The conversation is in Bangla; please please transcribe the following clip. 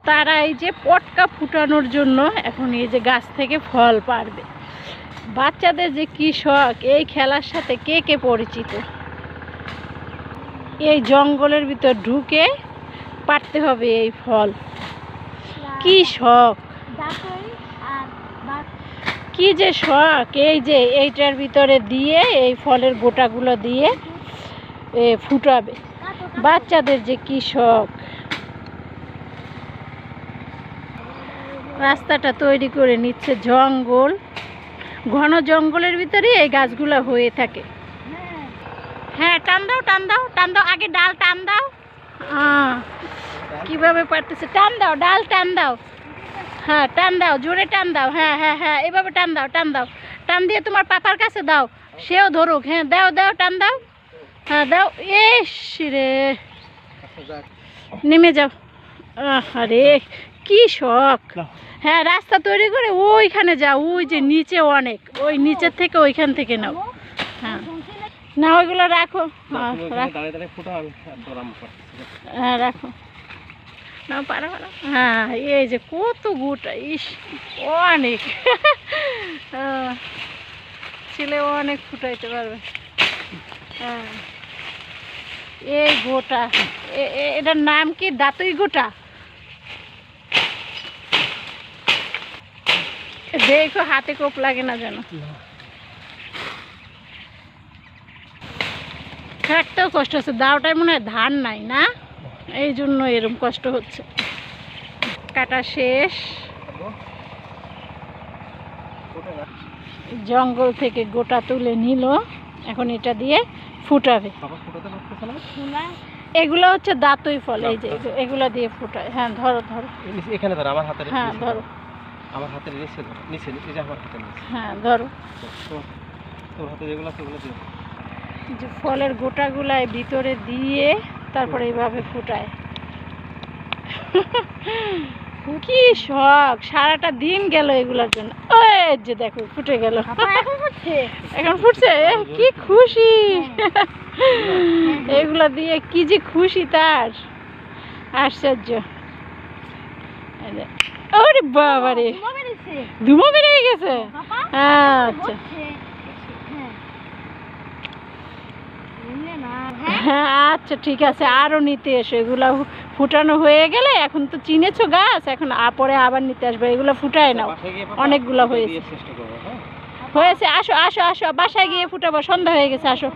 তারা এই যে পটকা ফুটানোর জন্য এখন এই যে গাছ থেকে ফল পাড়বে। বাচ্চাদের যে কি শখ, এই খেলার সাথে কে কে পরিচিত? এই জঙ্গলের ভিতর ঢুকে পাড়তে হবে এই ফল। কি শখ, কি যে শখ! এই যে এইটার ভিতরে দিয়ে এই ফলের গোটাগুলো দিয়ে ফুটাবে। বাচ্চাদের যে কি শখ। রাস্তাটা তৈরি করে নিচ্ছে, জঙ্গল, ঘন জঙ্গলের ভিতরে এই গাছগুলো হয়ে থাকে। হ্যাঁ, টান দাও টান দাও টান দাও, আগে ডাল টান দাও। কিভাবে পারতেছে, টান দাও, ডাল টান দাও। হ্যাঁ, টান দাও, জোরে টান দাও। হ্যাঁ হ্যাঁ হ্যাঁ, এভাবে টান দাও, টান দাও, টান দিয়ে তোমার পাপার কাছে দাও, সেও ধরুক। হ্যাঁ, দাও দাও, টান দাও। হ্যাঁ দাও। এস রে, নেমে যাও। আরে কি শখ! হ্যাঁ, রাস্তা তৈরি করে ওইখানে যাও, ওই যে নিচে অনেক, ওই নিচের থেকে ওইখান থেকে নাও। হ্যাঁ না, ওইগুলো রাখো। হ্যাঁ রাখো, নাও, পারো পারো। হ্যাঁ, এই যে কত গোটা, ইস অনেক। ছেলে অনেক ফুটাইতে পারবে। হ্যাঁ, এই গোটা, এটার নাম কি? দাঁতই গোটা। দেখো হাতে কোপ লাগে না যেন। কাটতেও কষ্ট হচ্ছে, দাওটায় মনে হয় ধান নাই না, এই জন্য এরকম কষ্ট হচ্ছে। কাটা শেষ। জঙ্গল থেকে গোটা তুলে নিল, এখন এটা দিয়ে ফুটাবে। এগুলো হচ্ছে দাঁতই ফল, এই যে এগুলো দিয়ে ফুটায়। হ্যাঁ ধরো ধরো, এখানে ধরো আমার হাতের। হ্যাঁ ধরো, আমার হাতের নিচে ধরো, নিচে এই যে আমার হাতের নিচে। হ্যাঁ ধরো। তোর হাতে যেগুলো সেগুলো দিও। যে ফলের গোটাগুলাই ভিতরে দিয়ে তারপরে এইভাবে ফুটায়। কি শখ, সারাটা দিন গেল এগুলোর জন্য। ওই যে দেখো ফুটে গেল, এখন ফুটছে, কি খুশি! এগুলো দিয়ে কি যে খুশি তার, আশ্চর্য। ওরে বাবারে, ধুমো বেরিয়ে গেছে। আচ্ছা হ্যাঁ, আচ্ছা ঠিক আছে, আরও নিতে এসো। এগুলো ফুটানো হয়ে গেলে, এখন তো চিনেছো গাছ, এখন পরে আবার নিতে আসবে। এগুলো ফুটায় নাও, অনেকগুলো হয়েছে। হয়েছে, আসো আসো আসো, বাসায় গিয়ে ফুটাবো, সন্ধ্যা হয়ে গেছে, আসো।